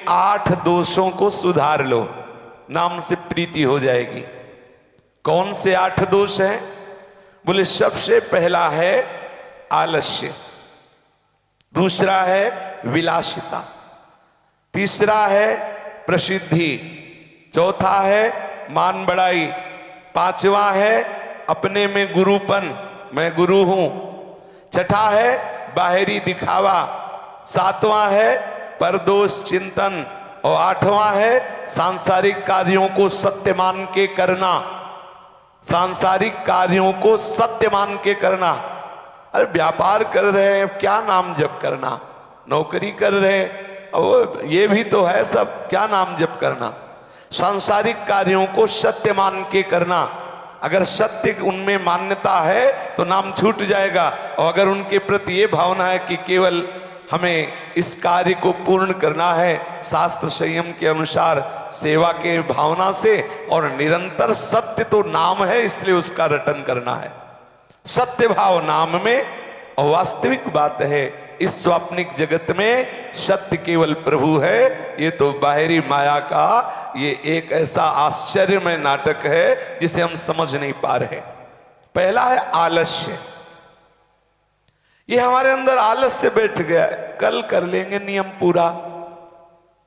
8 दोषों को सुधार लो, नाम से प्रीति हो जाएगी। कौन से 8 दोष हैं? बोले सबसे पहला है आलस्य, दूसरा है विलासिता, तीसरा है प्रसिद्धि, चौथा है मान बड़ाई, पांचवा है अपने में गुरुपन, मैं गुरु हूं, छठा है बाहरी दिखावा, सातवां है परदोष चिंतन, और आठवां है सांसारिक कार्यों को सत्य मान के करना। सांसारिक कार्यों को सत्य मान के करना। अरे व्यापार कर रहे हैं, क्या नाम जप करना, नौकरी कर रहे हैं, और ये भी तो है सब, क्या नाम जप करना। सांसारिक कार्यों को सत्य मान के करना। अगर सत्य उनमें मान्यता है तो नाम छूट जाएगा, और अगर उनके प्रति ये भावना है कि केवल हमें इस कार्य को पूर्ण करना है शास्त्र संयम के अनुसार, सेवा के भावना से, और निरंतर सत्य तो नाम है इसलिए उसका रटन करना है, सत्य भाव नाम में। और वास्तविक बात है इस स्वाप्निक जगत में सत्य केवल प्रभु है। ये तो बाहरी माया का ये एक ऐसा आश्चर्यमय नाटक है जिसे हम समझ नहीं पा रहे। पहला है आलस्य, ये हमारे अंदर आलस्य बैठ गया है, कल कर लेंगे नियम पूरा।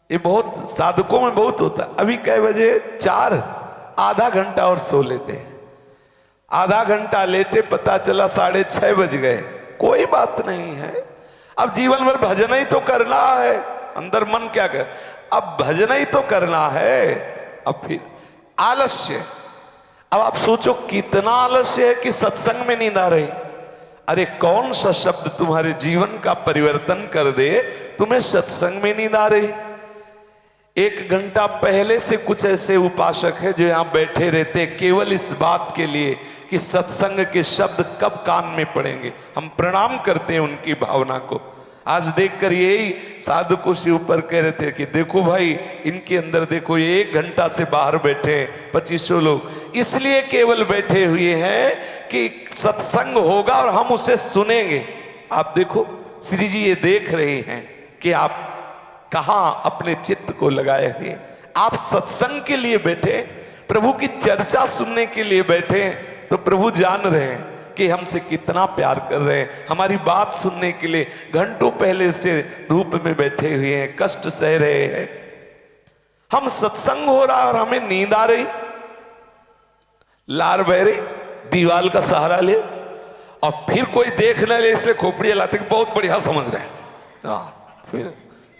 ये बहुत साधकों में बहुत होता है। अभी कै बजे? 4, आधा घंटा और सो लेते हैं। आधा घंटा लेटे पता चला 6:30 बज गए। कोई बात नहीं है, अब जीवन भर भजन ही तो करना है। अंदर मन क्या कर, अब भजन ही तो करना है। अब फिर आलस्य, अब आप सोचो कितना आलस्य है कि सत्संग में नींद आ रही। अरे कौन सा शब्द तुम्हारे जीवन का परिवर्तन कर दे, तुम्हें सत्संग में नींद आ रही। 1 घंटा पहले से कुछ ऐसे उपासक है जो यहां बैठे रहते केवल इस बात के लिए कि सत्संग के शब्द कब कान में पड़ेंगे। हम प्रणाम करते हैं उनकी भावना को। आज देखकर यही साधु को से ऊपर कह रहे थे कि देखो भाई, इनके अंदर देखो, ये 1 घंटा से बाहर बैठे 2500 लोग, इसलिए केवल बैठे हुए हैं कि सत्संग होगा और हम उसे सुनेंगे। आप देखो श्री जी ये देख रहे हैं कि आप कहां अपने चित्त को लगाए हुए। आप सत्संग के लिए बैठे, प्रभु की चर्चा सुनने के लिए बैठे, तो प्रभु जान रहे हैं कि हमसे कितना प्यार कर रहे हैं। हमारी बात सुनने के लिए घंटों पहले से धूप में बैठे हुए हैं, कष्ट सह रहे हैं। हम सत्संग हो रहा और हमें नींद आ रही, लार बह रही, दीवाल का सहारा ले, और फिर कोई देख न ले इसलिए खोपड़ी लाते बहुत बढ़िया समझ रहे हैं।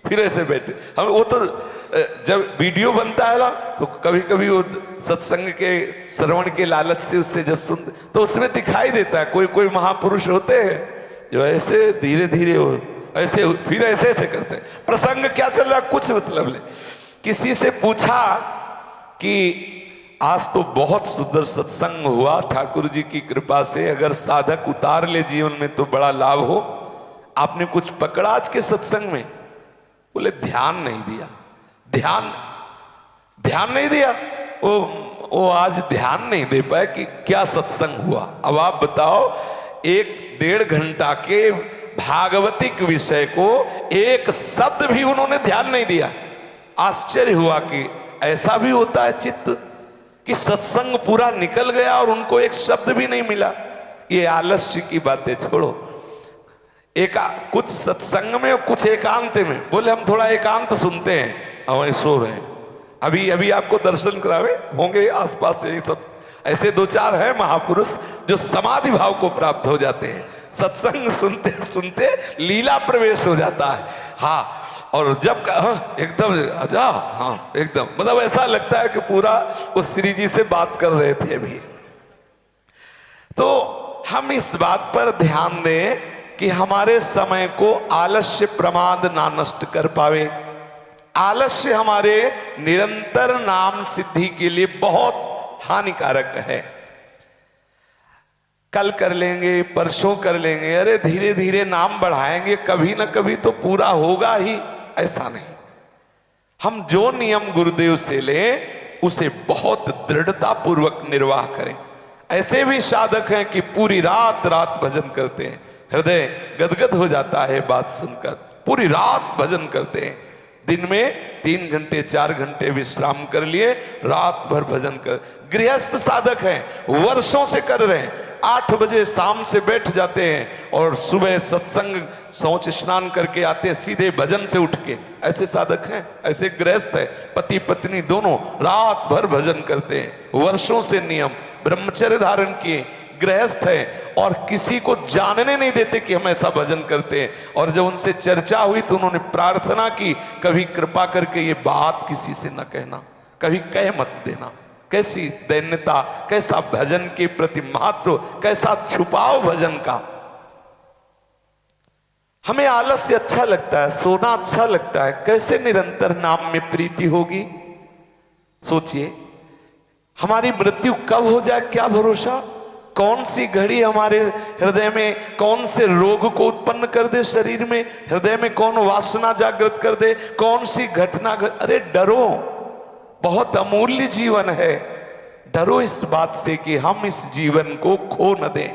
फिर ऐसे बैठे हम। वो तो जब वीडियो बनता है ना तो कभी कभी वो सत्संग के श्रवण के लालच से उससे जब सुन तो उसमें दिखाई देता है कोई कोई महापुरुष होते हैं जो ऐसे धीरे धीरे हो ऐसे फिर ऐसे ऐसे करते हैं। प्रसंग क्या चल रहा कुछ मतलब नहीं। किसी से पूछा कि आज तो बहुत सुंदर सत्संग हुआ ठाकुर जी की कृपा से, अगर साधक उतार ले जीवन में तो बड़ा लाभ हो, आपने कुछ पकड़ा आज के सत्संग में? बोले ध्यान नहीं दिया। ध्यान नहीं दिया। वो आज ध्यान नहीं दे पाए कि क्या सत्संग हुआ। अब आप बताओ, 1-1.5 घंटा के भागवतिक विषय को एक शब्द भी उन्होंने ध्यान नहीं दिया। आश्चर्य हुआ कि ऐसा भी होता है चित्त कि सत्संग पूरा निकल गया और उनको एक शब्द भी नहीं मिला। ये आलस्य की बातें छोड़ो, कुछ सत्संग में और कुछ एकांत में। बोले हम थोड़ा एकांत सुनते हैं, हमारे सो रहे हैं। अभी आपको दर्शन करावे होंगे आसपास से, ये सब ऐसे 2-4 हैं महापुरुष जो समाधि भाव को प्राप्त हो जाते हैं। सत्संग सुनते सुनते लीला प्रवेश हो जाता है। हाँ, और जब एकदम अच्छा, हाँ एकदम मतलब ऐसा लगता है कि पूरा वो श्री जी से बात कर रहे थे अभी। तो हम इस बात पर ध्यान दें कि हमारे समय को आलस्य प्रमाद ना नष्ट कर पावे। आलस्य हमारे निरंतर नाम सिद्धि के लिए बहुत हानिकारक है। कल कर लेंगे, परसों कर लेंगे, अरे धीरे धीरे नाम बढ़ाएंगे, कभी ना कभी तो पूरा होगा ही, ऐसा नहीं। हम जो नियम गुरुदेव से लें उसे बहुत दृढ़ता पूर्वक निर्वाह करें। ऐसे भी साधक हैं कि पूरी रात भजन करते हैं, हृदय गदगद हो जाता है बात सुनकर, पूरी रात भजन करते हैं, दिन में 3 घंटे 4 घंटे विश्राम कर लिए, रात भर भजन कर। गृहस्थ साधक हैं, वर्षों से कर रहे हैं, 8 बजे शाम से बैठ जाते हैं और सुबह सत्संग शौच स्नान करके आते हैं सीधे भजन से उठ के। ऐसे साधक हैं, ऐसे गृहस्थ है, पति पत्नी दोनों रात भर भजन करते हैं, वर्षों से नियम ब्रह्मचर्य धारण किए, गृहस्थ है और किसी को जानने नहीं देते कि हम ऐसा भजन करते हैं। और जब उनसे चर्चा हुई तो उन्होंने प्रार्थना की, कभी कृपा करके ये बात किसी से न कहना, कभी कह मत देना। कैसी दैन्यता, कैसा भजन के प्रति महत्व, कैसा छुपाव भजन का। हमें आलस्य अच्छा लगता है, सोना अच्छा लगता है, कैसे निरंतर नाम में प्रीति होगी। सोचिए, हमारी मृत्यु कब हो जाए क्या भरोसा, कौन सी घड़ी हमारे हृदय में कौन से रोग को उत्पन्न कर दे, शरीर में हृदय में कौन वासना जागृत कर दे, कौन सी घटना। अरे डरो, बहुत अमूल्य जीवन है, डरो इस बात से कि हम इस जीवन को खो न दें।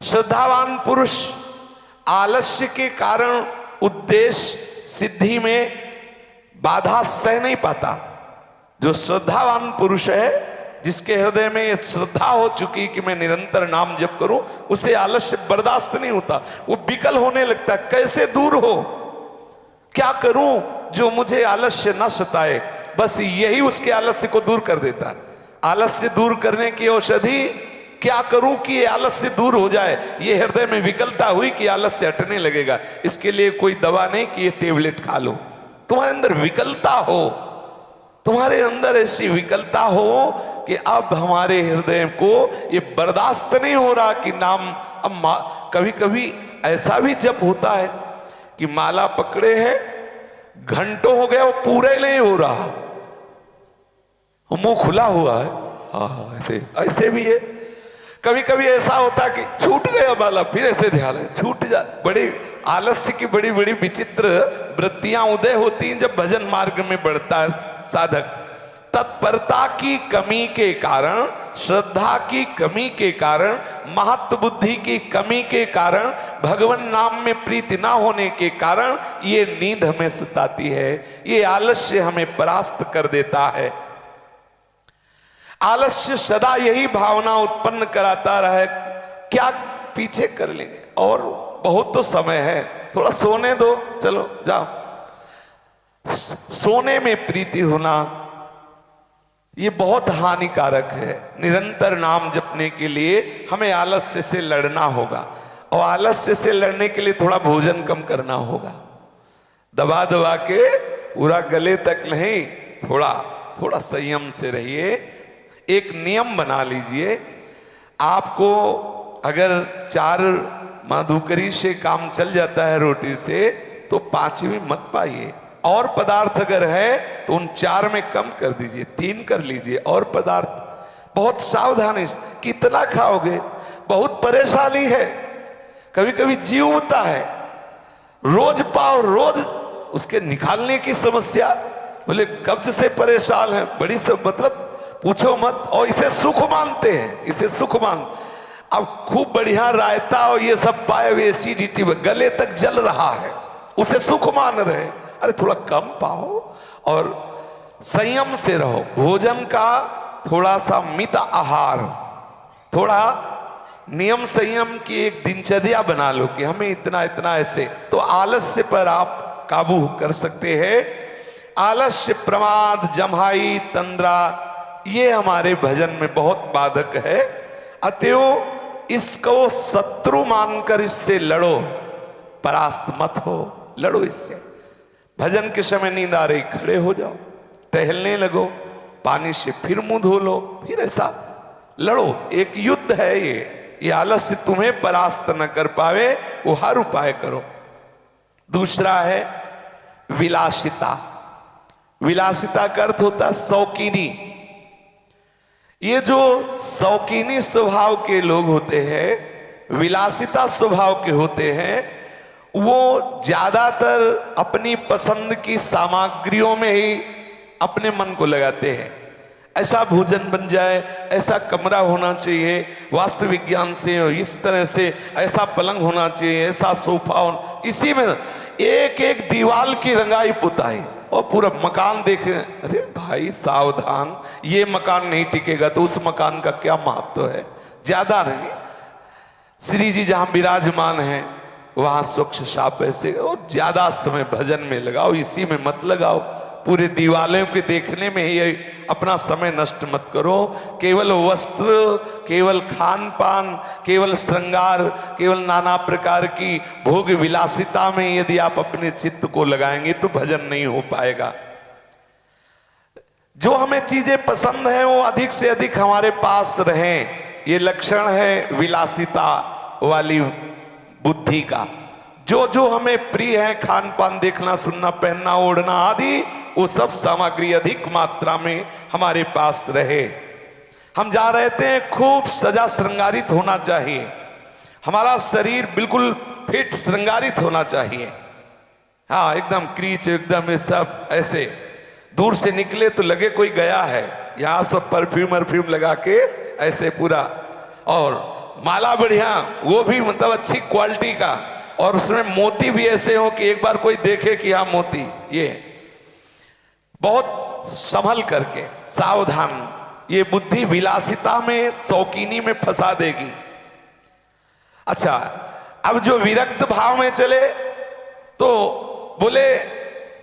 श्रद्धावान पुरुष आलस्य के कारण उद्देश्य सिद्धि में बाधा सह नहीं पाता। जो श्रद्धावान पुरुष है, जिसके हृदय में ये श्रद्धा हो चुकी कि मैं निरंतर नाम जप करूं, उसे आलस्य बर्दाश्त नहीं होता, वो विकल होने लगता है। कैसे दूर हो, क्या करूं जो मुझे आलस्य न सताए। बस यही उसके आलस्य को दूर कर देता है। आलस्य दूर करने की औषधि क्या करूं कि ये आलस्य दूर हो जाए। ये हृदय में विकलता हुई कि आलस्य हटने लगेगा, इसके लिए कोई दवा नहीं कि ये टेबलेट खा लो। तुम्हारे अंदर विकलता हो, तुम्हारे अंदर ऐसी विकलता हो कि अब हमारे हृदय को ये बर्दाश्त नहीं हो रहा कि नाम। अब कभी कभी ऐसा भी जप होता है कि माला पकड़े हैं, घंटों हो गया, वो पूरे नहीं हो रहा, मुंह खुला हुआ है। हाँ, ऐसे भी है। कभी कभी ऐसा होता कि छूट गया माला, फिर ऐसे ध्यान है छूट जा। बड़ी आलस्य की बड़ी बड़ी विचित्र वृत्तियां उदय होती हैं जब भजन मार्ग में बढ़ता है साधक। तत्परता की कमी के कारण, श्रद्धा की कमी के कारण, महत्व बुद्धि की कमी के कारण, भगवान नाम में प्रीति ना होने के कारण ये नींद हमें सताती है, ये आलस्य हमें परास्त कर देता है। आलस्य सदा यही भावना उत्पन्न कराता रहे, क्या पीछे कर लेंगे और बहुत तो समय है, थोड़ा सोने दो, चलो जाओ। सोने में प्रीति होना ये बहुत हानिकारक है। निरंतर नाम जपने के लिए हमें आलस्य से लड़ना होगा, और आलस्य से लड़ने के लिए थोड़ा भोजन कम करना होगा। दबा दबा के पूरा गले तक नहीं, थोड़ा थोड़ा संयम से रहिए। एक नियम बना लीजिए, आपको अगर 4 माधुकरी से काम चल जाता है रोटी से, तो 5वीं मत पाइए। और पदार्थ अगर है तो उन 4 में कम कर दीजिए, 3 कर लीजिए। और पदार्थ बहुत सावधानी, कितना खाओगे, बहुत परेशानी है। कभी कभी जीव होता है, रोज पाओ, रोज उसके निकालने की समस्या। बोले कब्ज से परेशान है, बड़ी सब मतलब पूछो मत। और इसे सुख मानते हैं, इसे सुख मान। अब खूब बढ़िया रायता और ये सब पाए हुए एसिडिटी गले तक जल रहा है, उसे सुख मान रहे। अरे थोड़ा कम पाओ और संयम से रहो। भोजन का थोड़ा सा मित आहार, थोड़ा नियम संयम की एक दिनचर्या बना लो कि हमें इतना इतना ऐसे, तो आलस्य पर आप काबू कर सकते हैं। आलस्य, प्रमाद, जम्हाई, तंद्रा, ये हमारे भजन में बहुत बाधक है। अतएव इसको शत्रु मानकर इससे लड़ो, परास्त मत हो, लड़ो इससे। भजन के समय नींद आ रही, खड़े हो जाओ, टहलने लगो, पानी से फिर मुंह धो लो, फिर ऐसा लड़ो। एक युद्ध है ये आलस्य तुम्हें परास्त न कर पावे, वो हर उपाय करो। दूसरा है विलासिता। विलासिता का अर्थ होता है शौकीनी। ये जो शौकीनी स्वभाव के लोग होते हैं, विलासिता स्वभाव के होते हैं, वो ज्यादातर अपनी पसंद की सामग्रियों में ही अपने मन को लगाते हैं। ऐसा भोजन बन जाए, ऐसा कमरा होना चाहिए, वास्तु विज्ञान से इस तरह से ऐसा पलंग होना चाहिए, ऐसा सोफा होना, इसी में एक एक दीवाल की रंगाई पुताई और पूरा मकान देखे। अरे भाई सावधान, ये मकान नहीं टिकेगा तो उस मकान का क्या महत्व है? ज्यादा नहीं, श्री जी जहां विराजमान हैं वहां स्वच्छ साफ ऐसे, और ज्यादा समय भजन में लगाओ, इसी में मत लगाओ। पूरे दीवालों के देखने में ही अपना समय नष्ट मत करो। केवल वस्त्र, केवल खान पान, केवल श्रृंगार, केवल नाना प्रकार की भोग विलासिता में यदि आप अपने चित्त को लगाएंगे तो भजन नहीं हो पाएगा। जो हमें चीजें पसंद है वो अधिक से अधिक हमारे पास रहें, ये लक्षण है विलासिता वाली बुद्धि का। जो जो हमें प्रिय है, खान पान, देखना, सुनना, पहनना, ओढ़ना आदि, वो सब सामग्री अधिक मात्रा में हमारे पास रहे। हम जा रहे थे, खूब सजा श्रृंगारित होना चाहिए, हमारा शरीर बिल्कुल फिट श्रृंगारित होना चाहिए। हाँ, एकदम क्रीच, एकदम ये सब ऐसे। दूर से निकले तो लगे कोई गया है, यहां सब परफ्यूम लगा के ऐसे पूरा, और माला बढ़िया, वो भी मतलब अच्छी क्वालिटी का, और उसमें मोती भी ऐसे हो कि एक बार कोई देखे कि हाँ मोती, ये बहुत संभल करके, सावधान। ये बुद्धि विलासिता में, शौकीनी में फंसा देगी। अच्छा, अब जो विरक्त भाव में चले तो बोले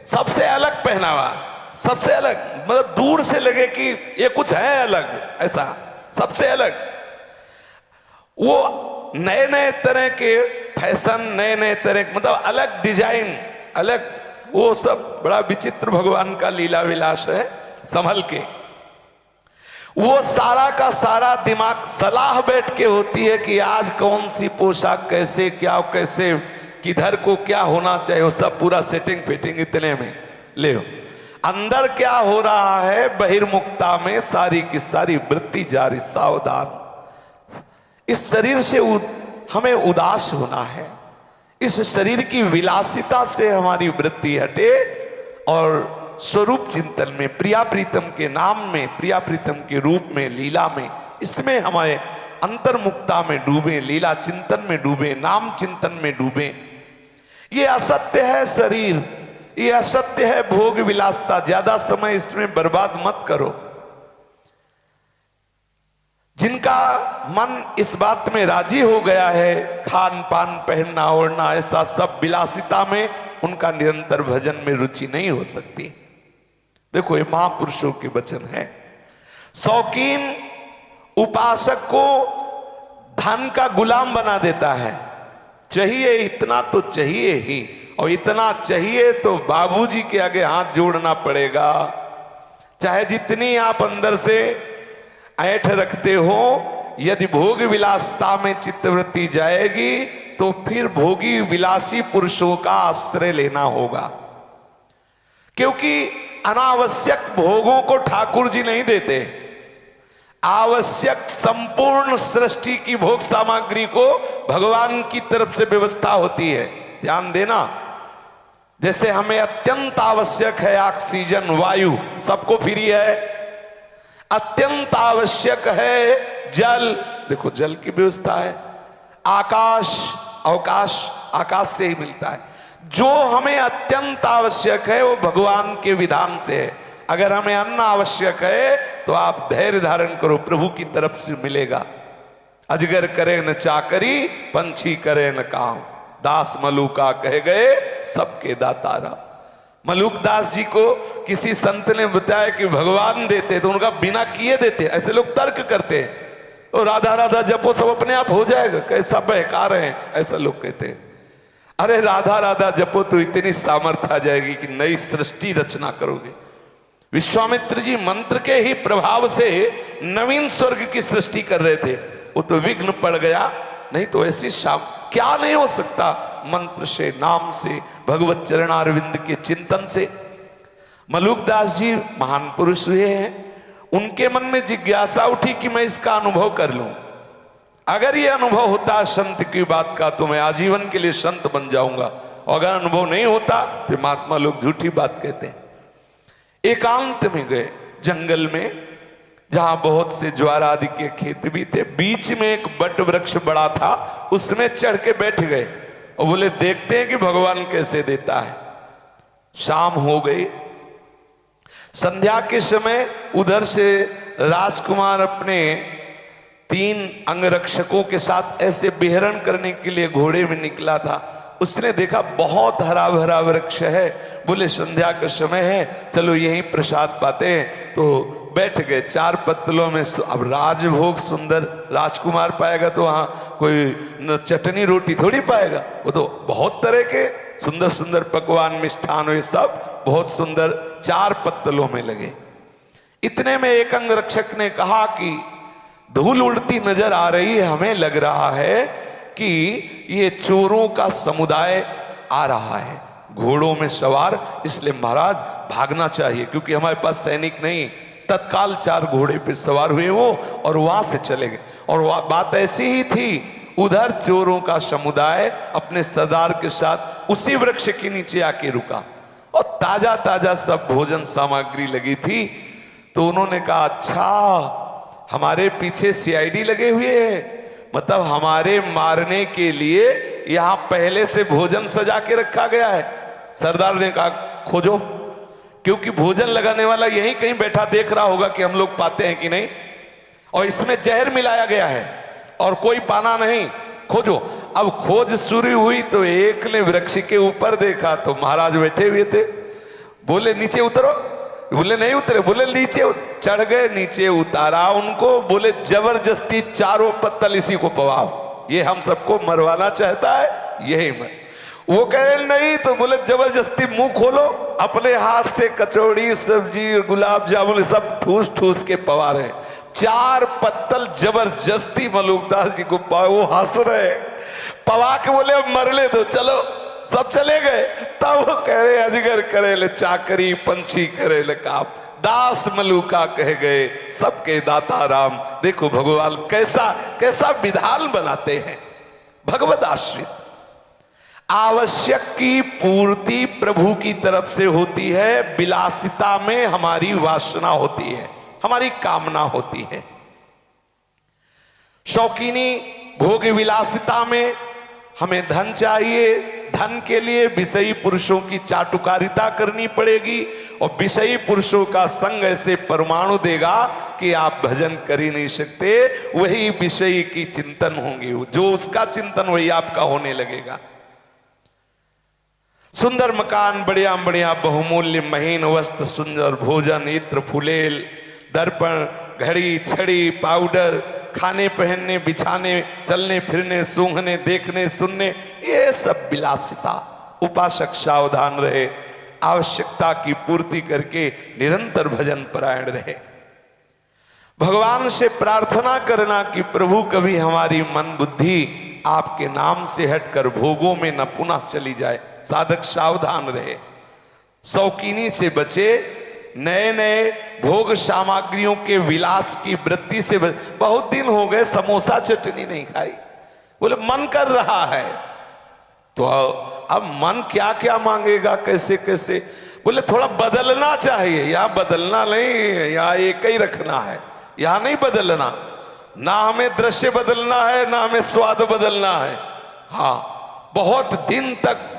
सबसे अलग पहनावा, सबसे अलग, मतलब दूर से लगे कि ये कुछ है अलग, ऐसा सबसे अलग। वो नए नए तरह के फैशन, नए नए तरह, मतलब अलग डिजाइन, अलग, वो सब बड़ा विचित्र भगवान का लीला विलास है। संभल के, वो सारा का सारा दिमाग सलाह बैठ के होती है कि आज कौन सी पोशाक, कैसे क्या, कैसे किधर को क्या होना चाहिए, वो सब पूरा सेटिंग फिटिंग इतने में ले। अंदर क्या हो रहा है बहिर्मुखता में, सारी की सारी वृत्ति जारी। सावधान, इस शरीर से हमें उदास होना है, इस शरीर की विलासिता से हमारी वृत्ति हटे और स्वरूप चिंतन में, प्रिया प्रीतम के नाम में, प्रिया प्रीतम के रूप में, लीला में, इसमें हमारे अंतर्मुखता में डूबे, लीला चिंतन में डूबे, नाम चिंतन में डूबे। ये असत्य है शरीर, ये असत्य है भोग विलासता, ज्यादा समय इसमें बर्बाद मत करो। जिनका मन इस बात में राजी हो गया है, खान पान, पहनना ओढ़ना, ऐसा सब विलासिता में, उनका निरंतर भजन में रुचि नहीं हो सकती। देखो, ये महापुरुषों के वचन है। शौकीन उपासक को धन का गुलाम बना देता है। चाहिए इतना तो चाहिए ही, और इतना चाहिए तो बाबूजी के आगे हाथ जोड़ना पड़ेगा। चाहे जितनी आप अंदर से ऐठ रखते हो, यदि भोग विलासता में चित्तवृत्ति जाएगी तो फिर भोगी विलासी पुरुषों का आश्रय लेना होगा, क्योंकि अनावश्यक भोगों को ठाकुर जी नहीं देते। आवश्यक संपूर्ण सृष्टि की भोग सामग्री को भगवान की तरफ से व्यवस्था होती है। ध्यान देना, जैसे हमें अत्यंत आवश्यक है ऑक्सीजन, वायु, सबको फ्री है। अत्यंत आवश्यक है जल, देखो जल की व्यवस्था है। आकाश, अवकाश आकाश से ही मिलता है। जो हमें अत्यंत आवश्यक है वो भगवान के विधान से है। अगर हमें अन्न आवश्यक है तो आप धैर्य धारण करो, प्रभु की तरफ से मिलेगा। अजगर करे न चाकरी, पंछी करे न काम, दास मलूका कह गए सबके दातारा। मलूक दास जी को किसी संत ने बताया कि भगवान देते, तो उनका बिना किए देते। ऐसे लोग तर्क करते हैं, तो राधा राधा जपो सब अपने आप हो जाएगा, कैसा बहका रहे हैं, ऐसा लोग कहते हैं। अरे राधा राधा जपो तो इतनी सामर्थ्य आ जाएगी कि नई सृष्टि रचना करोगे। विश्वामित्र जी मंत्र के ही प्रभाव से नवीन स्वर्ग की सृष्टि कर रहे थे, वो तो विघ्न पड़ गया। नहीं तो ऐसी क्या नहीं हो सकता मंत्र से, नाम से, भगवत चरणारविंद के चिंतन से। मलूकदास जी महान पुरुष हुए हैं, उनके मन में जिज्ञासा उठी कि मैं इसका अनुभव कर लूं। अगर ये अनुभव होता संत की बात का तो मैं आजीवन के लिए संत बन जाऊंगा, और अगर अनुभव नहीं होता तो महात्मा लोग झूठी बात कहते हैं। एकांत में गए जंगल में, जहां बहुत से ज्वार आदि के खेत भी थे। बीच में एक बट वृक्ष बड़ा था, उसमें चढ़ के बैठ गए। और बोले देखते हैं कि भगवान कैसे देता है। शाम हो गई, संध्या के समय उधर से राजकुमार अपने 3 अंगरक्षकों के साथ ऐसे विहरण करने के लिए घोड़े में निकला था। उसने देखा बहुत हरा भरा वृक्ष है, बोले संध्या का समय है, चलो यहीं प्रसाद पाते हैं। तो बैठ गए 4 पत्तलों में। अब राजभोग सुंदर राजकुमार पाएगा तो वहाँ कोई चटनी रोटी थोड़ी पाएगा, वो तो बहुत तरह के सुंदर सुंदर पकवान मिष्ठान वे सब बहुत सुंदर 4 पत्तलों में लगे। इतने में एक अंगरक्षक ने कहा कि धूल उड़ती नजर आ रही है, हमें लग रहा है कि ये चोरों का समुदाय आ रहा है घोड़ों में सवार, इसलिए महाराज भागना चाहिए, क्योंकि हमारे पास सैनिक नहीं। तत्काल 4 घोड़े पे सवार हुए वो और वहां से चले गए। और बात ऐसी ही थी, उधर चोरों का समुदाय अपने सरदार के साथ उसी वृक्ष के नीचे आके रुका और ताजा ताजा सब भोजन सामग्री लगी थी। तो उन्होंने कहा अच्छा हमारे पीछे सीआईडी लगे हुए हैं, मतलब हमारे मारने के लिए यहां पहले से भोजन सजा के रखा गया है। सरदार ने कहा खोजो, क्योंकि भोजन लगाने वाला यहीं कहीं बैठा देख रहा होगा कि हम लोग पाते हैं कि नहीं, और इसमें जहर मिलाया गया है और कोई पाना नहीं, खोजो। अब खोज शुरू हुई तो एक ने वृक्ष के ऊपर देखा तो महाराज बैठे हुए थे। बोले नीचे उतरो, बोले नहीं उतरे, बोले नीचे चढ़ गए, नीचे उतारा उनको, बोले जबरदस्ती 4 पत्तल इसी को पवाओ, ये हम सबको मरवाना चाहता है, यही मर। वो कह रहे नहीं, तो बोले जबरदस्ती मुंह खोलो, अपने हाथ से कचौड़ी सब्जी गुलाब जामुन सब ठूस ठूस के पवा रहे। 4 पत्तल जबरदस्ती मलुकदास जी को पाए, वो हंस रहे, पवा के बोले अब मर ले दो, चलो सब चले गए। तब वो कह रहे अजगर करे ले चाकरी, पंछी करे ले काम, दास मलुका कह गए सबके दाता राम। देखो भगवान कैसा कैसा विधान बनाते हैं। भगवत आश्रित आवश्यक की पूर्ति प्रभु की तरफ से होती है, विलासिता में हमारी वासना होती है, हमारी कामना होती है। शौकीनी भोग विलासिता में हमें धन चाहिए, धन के लिए विषयी पुरुषों की चाटुकारिता करनी पड़ेगी, और विषयी पुरुषों का संग ऐसे परमाणु देगा कि आप भजन कर ही नहीं सकते। वही विषयी की चिंतन होंगे, जो उसका चिंतन वही आपका होने लगेगा। सुंदर मकान, बढ़िया बढ़िया बहुमूल्य महीन वस्त्र, सुंदर भोजन, इत्र फुलेल, दर्पण, घड़ी छड़ी, पाउडर, खाने पहनने बिछाने, चलने फिरने, सूंघने, देखने सुनने, ये सब विलासिता। उपासक सावधान रहे, आवश्यकता की पूर्ति करके निरंतर भजन परायण रहे। भगवान से प्रार्थना करना कि प्रभु कभी हमारी मन बुद्धि आपके नाम से हटकर भोगों में न पुनः चली जाए। साधक सावधान रहे, शौकीनी से बचे, नए नए भोग सामग्रियों के विलास की वृत्ति से बचे। बहुत दिन हो गए समोसा चटनी नहीं खाई, बोले मन कर रहा है, तो अब मन क्या क्या मांगेगा, कैसे कैसे, बोले थोड़ा बदलना चाहिए। यहाँ बदलना नहीं है, यहाँ एक ही रखना है, यहाँ नहीं बदलना। ना हमें दृश्य बदलना है, ना हमें स्वाद बदलना है। हाँ, बहुत दिन तक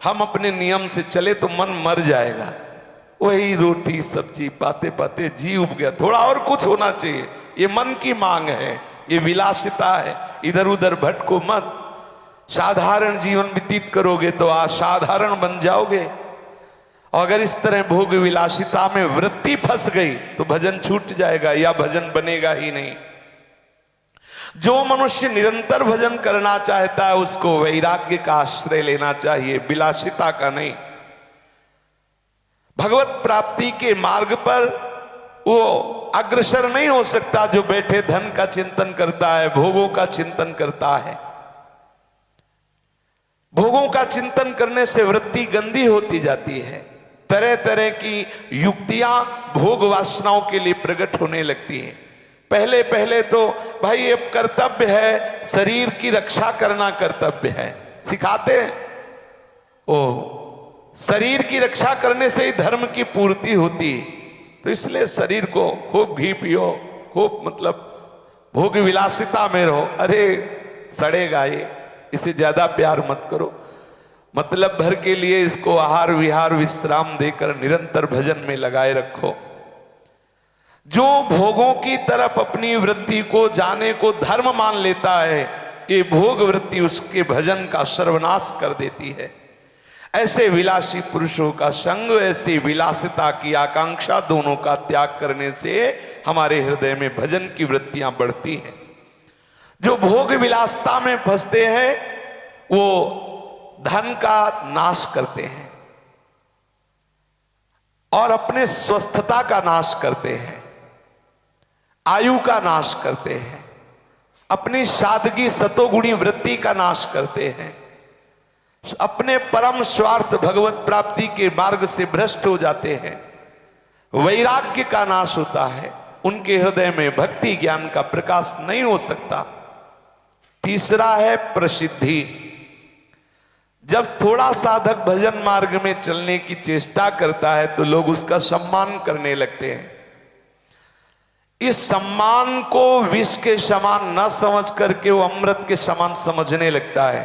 हम अपने नियम से चले तो मन मर जाएगा। वही रोटी सब्जी पाते पाते जी उब गया, थोड़ा और कुछ होना चाहिए। ये मन की मांग है, ये विलासिता है, इधर उधर भटको मत। साधारण जीवन व्यतीत करोगे तो असाधारण बन जाओगे। और अगर इस तरह भोग विलासिता में वृत्ति फंस गई तो भजन छूट जाएगा या भजन बनेगा ही नहीं। जो मनुष्य निरंतर भजन करना चाहता है उसको वैराग्य का आश्रय लेना चाहिए, विलासिता का नहीं। भगवत प्राप्ति के मार्ग पर वो अग्रसर नहीं हो सकता जो बैठे धन का चिंतन करता है, भोगों का चिंतन करता है। भोगों का चिंतन करने से वृत्ति गंदी होती जाती है, तरह तरह की युक्तियां भोग वासनाओं के लिए प्रकट होने लगती हैं। पहले पहले तो भाई ये कर्तव्य है, शरीर की रक्षा करना कर्तव्य है, सिखाते हैं। ओ शरीर की रक्षा करने से ही धर्म की पूर्ति होती है, तो इसलिए शरीर को खूब घी पियो, खूब मतलब भोग विलासिता में रहो। अरे सड़ेगा ये, इसे ज्यादा प्यार मत करो। मतलब भर के लिए इसको आहार विहार विश्राम देकर निरंतर भजन में लगाए रखो। जो भोगों की तरफ अपनी वृत्ति को जाने को धर्म मान लेता है, ये भोग वृत्ति उसके भजन का सर्वनाश कर देती है। ऐसे विलासी पुरुषों का संग, ऐसी विलासिता की आकांक्षा, दोनों का त्याग करने से हमारे हृदय में भजन की वृत्तियां बढ़ती हैं। जो भोग विलासता में फंसते हैं वो धन का नाश करते हैं और अपने स्वस्थता का नाश करते हैं, आयु का नाश करते हैं, अपनी सादगी सतोगुणी वृत्ति का नाश करते हैं, अपने परम स्वार्थ भगवत प्राप्ति के मार्ग से भ्रष्ट हो जाते हैं। वैराग्य का नाश होता है, उनके हृदय में भक्ति ज्ञान का प्रकाश नहीं हो सकता। तीसरा है प्रसिद्धि। जब थोड़ा साधक भजन मार्ग में चलने की चेष्टा करता है तो लोग उसका सम्मान करने लगते हैं। इस सम्मान को विष के समान न समझ करके वो अमृत के समान समझने लगता है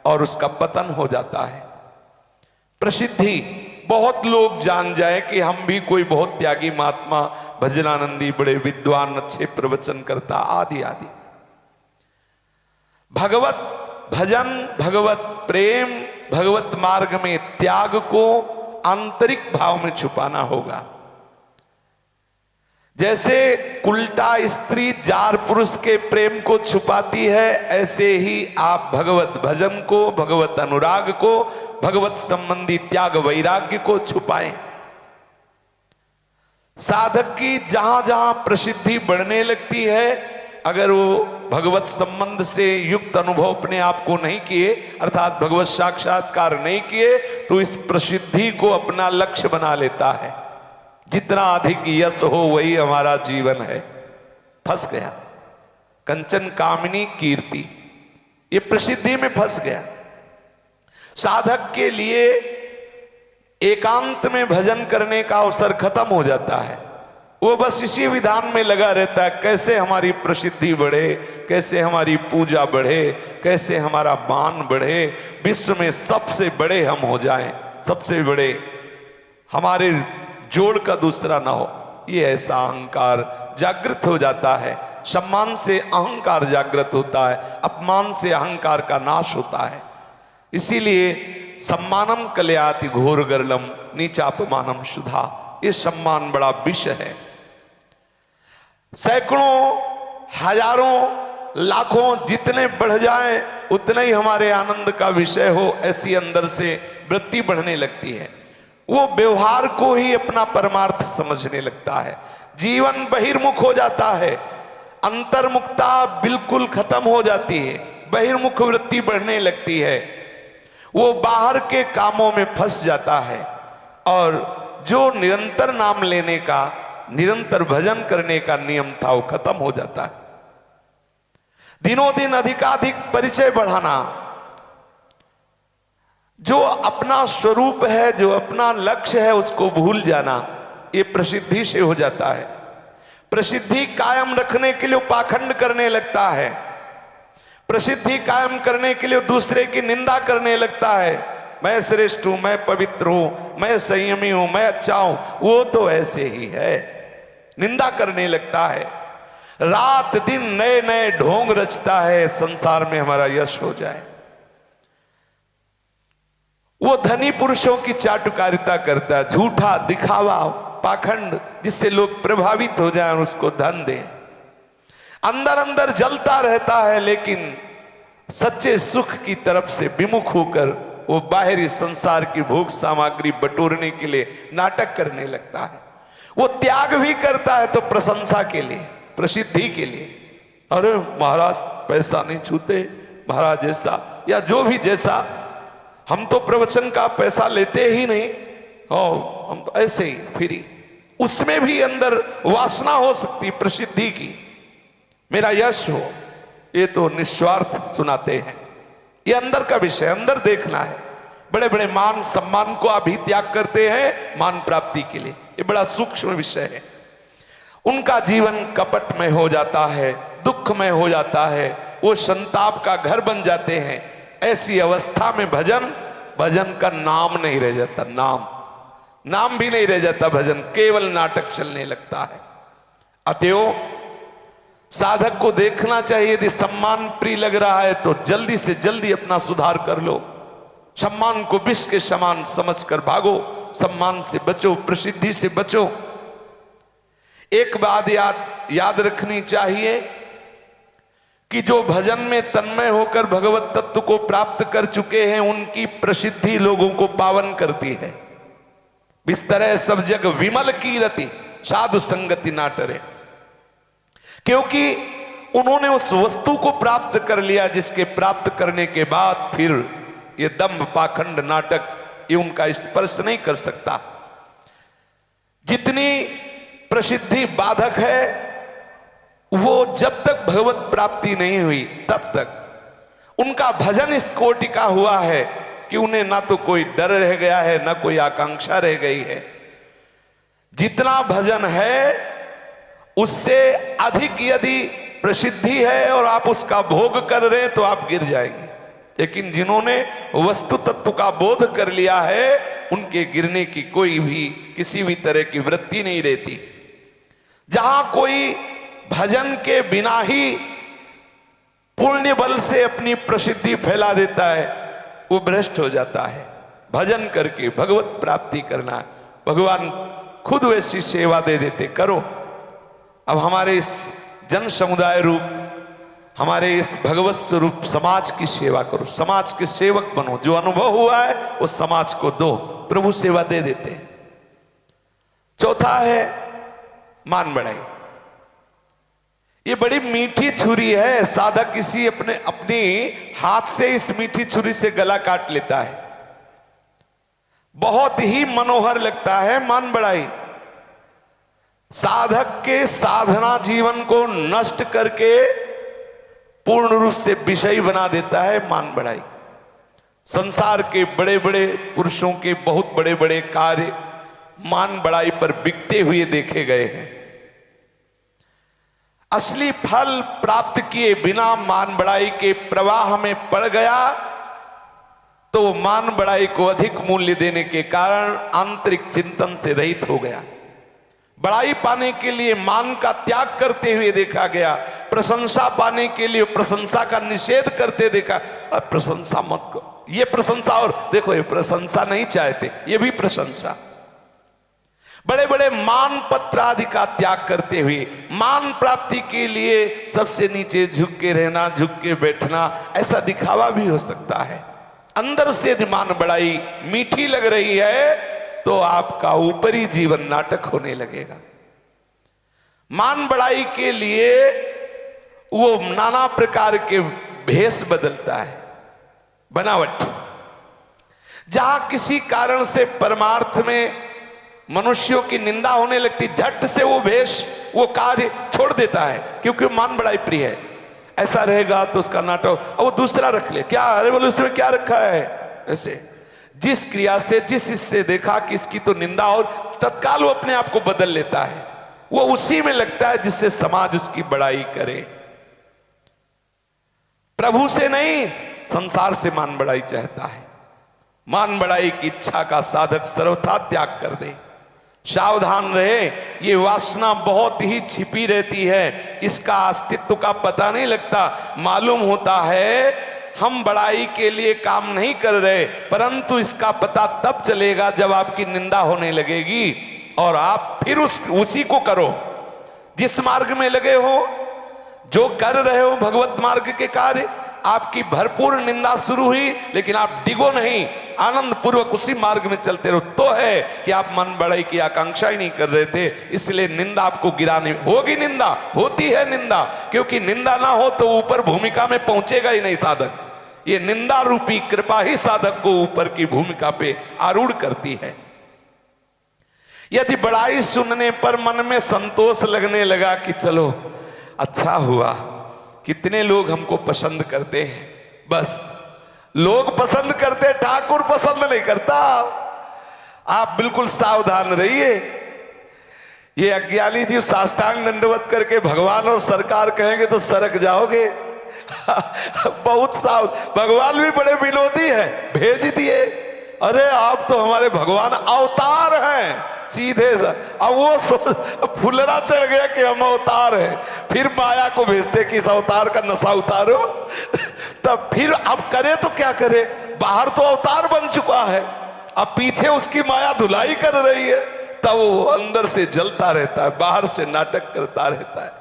और उसका पतन हो जाता है। प्रसिद्धि, बहुत लोग जान जाए कि हम भी कोई बहुत त्यागी महात्मा, भजनानंदी, बड़े विद्वान, अच्छे प्रवचन करता, आदि आदि। भगवत भजन, भगवत प्रेम, भगवत मार्ग में त्याग को आंतरिक भाव में छुपाना होगा। जैसे कुलटा स्त्री जार पुरुष के प्रेम को छुपाती है, ऐसे ही आप भगवत भजन को, भगवत अनुराग को, भगवत संबंधी त्याग वैराग्य को छुपाएं। साधक की जहां जहां प्रसिद्धि बढ़ने लगती है, अगर वो भगवत संबंध से युक्त अनुभव अपने आप को नहीं किए, अर्थात भगवत साक्षात्कार नहीं किए, तो इस प्रसिद्धि को अपना लक्ष्य बना लेता है। जितना अधिक यश हो वही हमारा जीवन है। फंस गया। कंचन कामिनी कीर्ति, ये प्रसिद्धि में फंस गया। साधक के लिए एकांत में भजन करने का अवसर खत्म हो जाता है। वो बस इसी विधान में लगा रहता है, कैसे हमारी प्रसिद्धि बढ़े, कैसे हमारी पूजा बढ़े, कैसे हमारा मान बढ़े, विश्व में सबसे बड़े हम हो जाएं, सबसे बड़े, हमारे जोड़ का दूसरा ना हो। ये ऐसा अहंकार जागृत हो जाता है। सम्मान से अहंकार जागृत होता है, अपमान से अहंकार का नाश होता है। इसीलिए सम्मानम कलयाति घोर गर्लम नीचापमानम शुधा, ये सम्मान बड़ा विष है। सैकड़ों, हजारों, लाखों जितने बढ़ जाए उतने ही हमारे आनंद का विषय हो, ऐसी अंदर से वृत्ति बढ़ने लगती है। वो व्यवहार को ही अपना परमार्थ समझने लगता है। जीवन बहिर्मुख हो जाता है, अंतर्मुखता बिल्कुल खत्म हो जाती है, बहिर्मुख वृत्ति बढ़ने लगती है। वो बाहर के कामों में फंस जाता है और जो निरंतर नाम लेने का, निरंतर भजन करने का नियम था, वो खत्म हो जाता है। दिनों दिन अधिकाधिक परिचय बढ़ाना, जो अपना स्वरूप है, जो अपना लक्ष्य है, उसको भूल जाना, ये प्रसिद्धि से हो जाता है। प्रसिद्धि कायम रखने के लिए पाखंड करने लगता है, प्रसिद्धि कायम करने के लिए दूसरे की निंदा करने लगता है। मैं श्रेष्ठ हूं, मैं पवित्र हूं, मैं संयमी हूं, मैं अच्छा हूं, वो तो ऐसे ही है, निंदा करने लगता है। रात दिन नए नए ढोंग रचता है संसार में हमारा यश हो जाए। वो धनी पुरुषों की चाटुकारिता करता है, झूठा दिखावा, पाखंड, जिससे लोग प्रभावित हो जाएं और उसको धन दें। अंदर अंदर जलता रहता है, लेकिन सच्चे सुख की तरफ से विमुख होकर वो बाहरी संसार की भोग सामग्री बटोरने के लिए नाटक करने लगता है। वो त्याग भी करता है तो प्रशंसा के लिए, प्रसिद्धि के लिए। अरे महाराज पैसा नहीं छूते, महाराज जैसा, या जो भी जैसा, हम तो प्रवचन का पैसा लेते ही नहीं, हम तो ऐसे ही फ्री। उसमें भी अंदर वासना हो सकती प्रसिद्धि की, मेरा यश हो, ये तो निस्वार्थ सुनाते हैं। ये अंदर का विषय, अंदर देखना है। बड़े बड़े मान सम्मान को अभी त्याग करते हैं मान प्राप्ति के लिए, ये बड़ा सूक्ष्म विषय है। उनका जीवन कपट में हो जाता है, दुख में हो जाता है, वो संताप का घर बन जाते हैं। ऐसी अवस्था में भजन भजन का नाम नहीं रह जाता, नाम भी नहीं रह जाता, भजन केवल नाटक चलने लगता है। अतएव साधक को देखना चाहिए, यदि सम्मान प्रिय लग रहा है तो जल्दी से जल्दी अपना सुधार कर लो। सम्मान को विष के समान समझकर भागो, सम्मान से बचो, प्रसिद्धि से बचो। एक बात याद रखनी चाहिए कि जो भजन में तन्मय होकर भगवत तत्व को प्राप्त कर चुके हैं, उनकी प्रसिद्धि लोगों को पावन करती है। बिस्तरह सब जग विमल कीरति, साधु संगति ना टरे। क्योंकि उन्होंने उस वस्तु को प्राप्त कर लिया जिसके प्राप्त करने के बाद फिर ये दंभ पाखंड नाटक ये उनका स्पर्श नहीं कर सकता। जितनी प्रसिद्धि बाधक है वो जब तक भगवत प्राप्ति नहीं हुई तब तक उनका भजन इस कोटि का हुआ है कि उन्हें ना तो कोई डर रह गया है, ना कोई आकांक्षा रह गई है। जितना भजन है उससे अधिक यदि प्रसिद्धि है और आप उसका भोग कर रहे हैं तो आप गिर जाएंगे। लेकिन जिन्होंने वस्तु तत्व का बोध कर लिया है उनके गिरने की कोई भी किसी भी तरह की वृत्ति नहीं रहती। जहां कोई भजन के बिना ही पुण्य बल से अपनी प्रसिद्धि फैला देता है वो भ्रष्ट हो जाता है। भजन करके भगवत प्राप्ति करना, भगवान खुद वैसी सेवा दे देते, करो। अब हमारे इस जन समुदाय रूप, हमारे इस भगवत स्वरूप समाज की सेवा करो, समाज के सेवक बनो। जो अनुभव हुआ है उस समाज को दो, प्रभु सेवा दे देते हैं। चौथा है मान बढ़ाई। ये बड़ी मीठी छुरी है, साधक किसी अपने हाथ से इस मीठी छुरी से गला काट लेता है। बहुत ही मनोहर लगता है मान बढ़ाई। साधक के साधना जीवन को नष्ट करके पूर्ण रूप से विषयी बना देता है मान बढ़ाई। संसार के बड़े बड़े पुरुषों के बहुत बड़े बड़े कार्य मान बढ़ाई पर बिकते हुए देखे गए हैं। असली फल प्राप्त किए बिना मान बढ़ाई के प्रवाह में पड़ गया तो मान बढ़ाई को अधिक मूल्य देने के कारण आंतरिक चिंतन से रहित हो गया। बड़ाई पाने के लिए मान का त्याग करते हुए देखा गया, प्रशंसा पाने के लिए प्रशंसा का निषेध करते देखा। अब प्रशंसा मत करो, ये प्रशंसा, और देखो ये प्रशंसा नहीं चाहते, ये भी प्रशंसा। बड़े बड़े मान पत्र आदि का त्याग करते हुए मान प्राप्ति के लिए सबसे नीचे झुक के रहना, झुक के बैठना, ऐसा दिखावा भी हो सकता है। अंदर से यदि मान बढ़ाई मीठी लग रही है तो आपका ऊपरी जीवन नाटक होने लगेगा। मान बढ़ाई के लिए वो नाना प्रकार के भेष बदलता है, बनावट। जहां किसी कारण से परमार्थ में मनुष्यों की निंदा होने लगती, झट से वो भेष, वो कार्य छोड़ देता है क्योंकि मान बढ़ाई प्रिय है। ऐसा रहेगा तो उसका नाटक, और वो दूसरा रख ले, क्या अरे बोले उसमें क्या रखा है। ऐसे जिस क्रिया से, जिस इससे देखा कि इसकी तो निंदा, और तत्काल वो अपने आप को बदल लेता है। वो उसी में लगता है जिससे समाज उसकी बड़ाई करे। प्रभु से नहीं, संसार से मान बढ़ाई चाहता है। मान बढ़ाई की इच्छा का साधक सर्वथा त्याग कर दे। सावधान रहे, ये वासना बहुत ही छिपी रहती है, इसका अस्तित्व का पता नहीं लगता। मालूम होता है हम बड़ाई के लिए काम नहीं कर रहे, परंतु इसका पता तब चलेगा जब आपकी निंदा होने लगेगी और आप फिर उसी को करो। जिस मार्ग में लगे हो, जो कर रहे हो भगवत मार्ग के कार्य, आपकी भरपूर निंदा शुरू हुई लेकिन आप डिगो नहीं, आनंद पूर्वक उसी मार्ग में चलते रहो। तो है कि आप मन बढ़ाई की आकांक्षा ही नहीं कर रहे थे, इसलिए निंदा आपको गिरानी होगी। निंदा होती है, निंदा, क्योंकि निंदा ना हो तो ऊपर भूमिका में पहुंचेगा ही नहीं साधक। ये निंदा रूपी कृपा ही साधक को ऊपर की भूमिका पे आरूढ़ करती है। यदि बड़ाई सुनने पर मन में संतोष लगने लगा कि चलो अच्छा हुआ, कितने लोग हमको पसंद करते हैं, बस लोग पसंद करते, ठाकुर पसंद नहीं करता। आप बिल्कुल सावधान रहिए। ये अज्ञानी जी साष्टांग दंडवत करके भगवान और सरकार कहेंगे तो सरक जाओगे। बहुत सावधान। भगवान भी बड़े विनोदी है, भेज दिए अरे आप तो हमारे भगवान अवतार हैं सीधे। अब वो फुलरा चढ़ गया कि हम अवतार हैं, फिर माया को भेजते कि इस अवतार का नशा उतारो। तब फिर अब करे तो क्या करे, बाहर तो अवतार बन चुका है, अब पीछे उसकी माया धुलाई कर रही है, तब वो अंदर से जलता रहता है, बाहर से नाटक करता रहता है।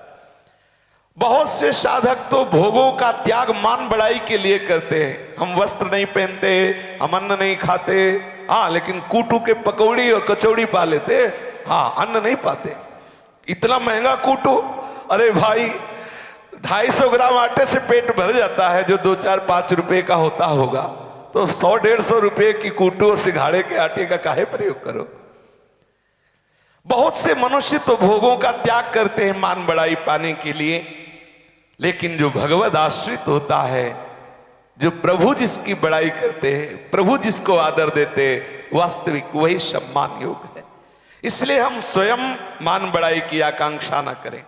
बहुत से साधक तो भोगों का त्याग मान बढ़ाई के लिए करते हैं। हम वस्त्र नहीं पहनते, हम अन्न नहीं खाते, हाँ, लेकिन कूटू के पकौड़ी और कचौड़ी पा लेते, हाँ, अन्न नहीं पाते। इतना महंगा कूटू, अरे भाई 250 ग्राम आटे से पेट भर जाता है, जो 2, 4, 5 रुपए का होता होगा, तो 100-150 रुपए की कूटू और सिंघाड़े के आटे का काहे प्रयोग करो। बहुत से मनुष्य तो भोगों का त्याग करते हैं मान बढ़ाई पाने के लिए, लेकिन जो भगवद आश्रित होता है, जो प्रभु जिसकी बड़ाई करते हैं, प्रभु जिसको आदर देते, वास्तविक वही सम्मान योग है। इसलिए हम स्वयं मान बढ़ाई की आकांक्षा ना करें।